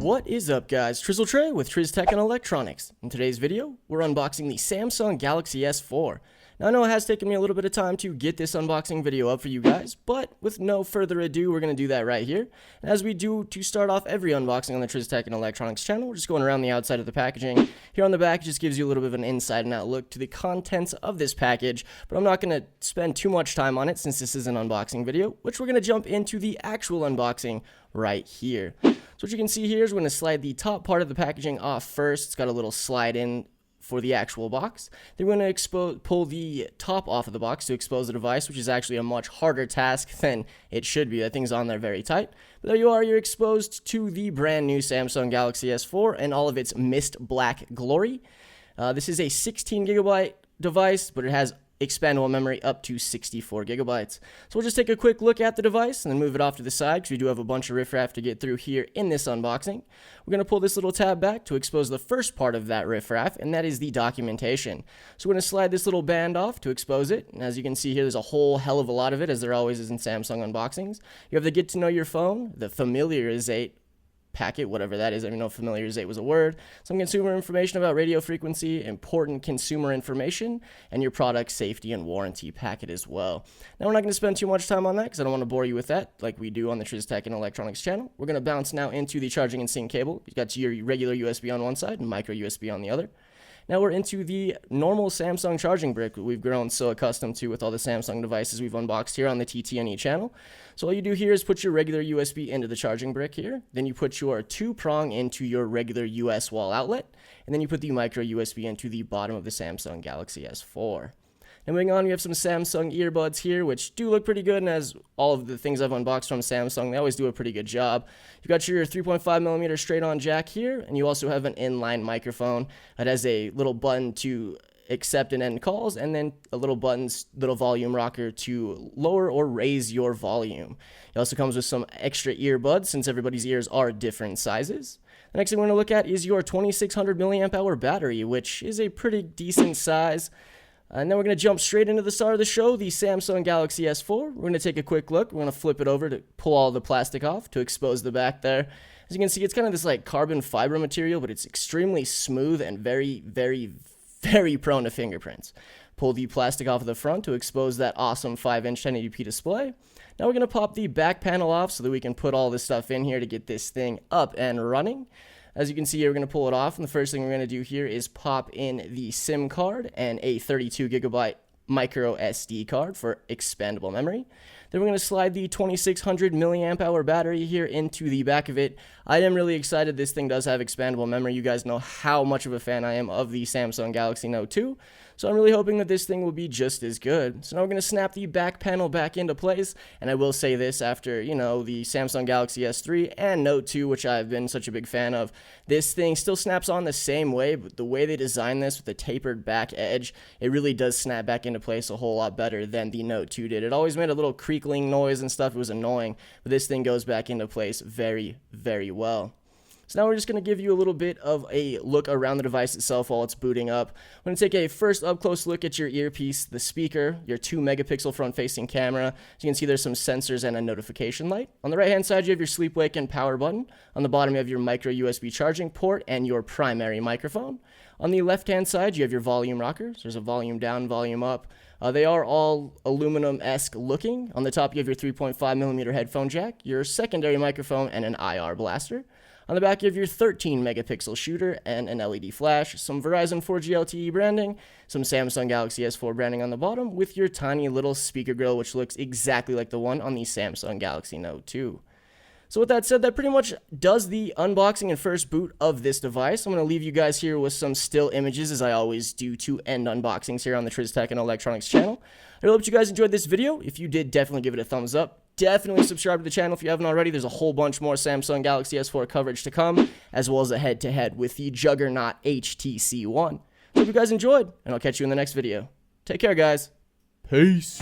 What is up, guys? Trizzle Trey with TrizzTech&Electronics. In today's video, we're unboxing the Samsung Galaxy S4. Now, I know it has taken me a little bit of time to get this unboxing video up for you guys, but with no further ado, we're going to do that right here. And as we do to start off every unboxing on the TrizzTech&Electronics channel, we're just going around the outside of the packaging. Here on the back, it just gives you a little bit of an inside and out look to the contents of this package, but I'm not going to spend too much time on it since this is an unboxing video, which we're going to jump into the actual unboxing right here. So what you can see here is we're going to slide the top part of the packaging off first. It's got a little slide in for the actual box. Then we're going to pull the top off of the box to expose the device, which is actually a much harder task than it should be. That thing's on there very tight. But there you are, you're exposed to the brand new Samsung Galaxy S4 and all of its mist black glory. This is a 16 gigabyte device, but it has expandable memory up to 64 gigabytes. So we'll just take a quick look at the device and then move it off to the side because we do have a bunch of riffraff to get through here in this unboxing. We're going to pull this little tab back to expose the first part of that riffraff, and that is the documentation. So we're going to slide this little band off to expose it, and as you can see here, there's a whole hell of a lot of it, as there always is in Samsung unboxings. You have the get to know your phone, the familiarizate packet, whatever that is. I don't know if familiarizate was a word. Some consumer information about radio frequency, important consumer information, and your product safety and warranty packet as well. Now, we're not going to spend too much time on that because I don't want to bore you with that like we do on the TrizzTech&Electronics channel. We're going to bounce now into the charging and sync cable. You've got your regular USB on one side and micro USB on the other. Now we're into the normal Samsung charging brick that we've grown so accustomed to with all the Samsung devices we've unboxed here on the TTandE channel. So all you do here is put your regular USB into the charging brick here. Then you put your 2-prong into your regular US wall outlet. And then you put the micro USB into the bottom of the Samsung Galaxy S4. And moving on, we have some Samsung earbuds here, which do look pretty good, and as all of the things I've unboxed from Samsung, they always do a pretty good job. You've got your 3.5mm straight-on jack here, and you also have an inline microphone that has a little button to accept and end calls, and then a little volume rocker to lower or raise your volume. It also comes with some extra earbuds, since everybody's ears are different sizes. The next thing we're going to look at is your 2600 milliamp hour battery, which is a pretty decent size. And then we're going to jump straight into the start of the show, the Samsung Galaxy S4. We're going to take a quick look. We're going to flip it over to pull all the plastic off to expose the back there. As you can see, it's kind of this like carbon fiber material, but it's extremely smooth and very, very, very prone to fingerprints. Pull the plastic off of the front to expose that awesome 5-inch 1080p display. Now we're going to pop the back panel off so that we can put all this stuff in here to get this thing up and running. As you can see here, we're going to pull it off, and the first thing we're going to do here is pop in the SIM card and a 32 gigabyte micro SD card for expandable memory. Then we're going to slide the 2600 milliamp hour battery here into the back of it. I am really excited this thing does have expandable memory. You guys know how much of a fan I am of the Samsung Galaxy Note 2. So I'm really hoping that this thing will be just as good. So now we're going to snap the back panel back into place. And I will say this after, the Samsung Galaxy S3 and Note 2, which I've been such a big fan of. This thing still snaps on the same way, but the way they designed this with the tapered back edge, it really does snap back into place a whole lot better than the Note 2 did. It always made a little creakling noise and stuff. It was annoying, but this thing goes back into place very, very well. So now we're just going to give you a little bit of a look around the device itself while it's booting up. I'm going to take a first up-close look at your earpiece, the speaker, your 2-megapixel front-facing camera. As you can see, there's some sensors and a notification light. On the right-hand side, you have your sleep, wake, and power button. On the bottom, you have your micro USB charging port and your primary microphone. On the left-hand side, you have your volume rockers. There's a volume down, volume up. They are all aluminum-esque looking. On the top, you have your 3.5mm headphone jack, your secondary microphone, and an IR blaster. On the back, you have your 13-megapixel shooter and an LED flash, some Verizon 4G LTE branding, some Samsung Galaxy S4 branding on the bottom, with your tiny little speaker grill, which looks exactly like the one on the Samsung Galaxy Note 2. So with that said, that pretty much does the unboxing and first boot of this device. I'm going to leave you guys here with some still images, as I always do to end unboxings here on the TrizzTech&Electronics channel. I hope you guys enjoyed this video. If you did, definitely give it a thumbs up. Definitely subscribe to the channel if you haven't already. There's a whole bunch more Samsung Galaxy S4 coverage to come, as well as a head-to-head with the juggernaut HTC One. Hope you guys enjoyed, and I'll catch you in the next video. Take care, guys. Peace.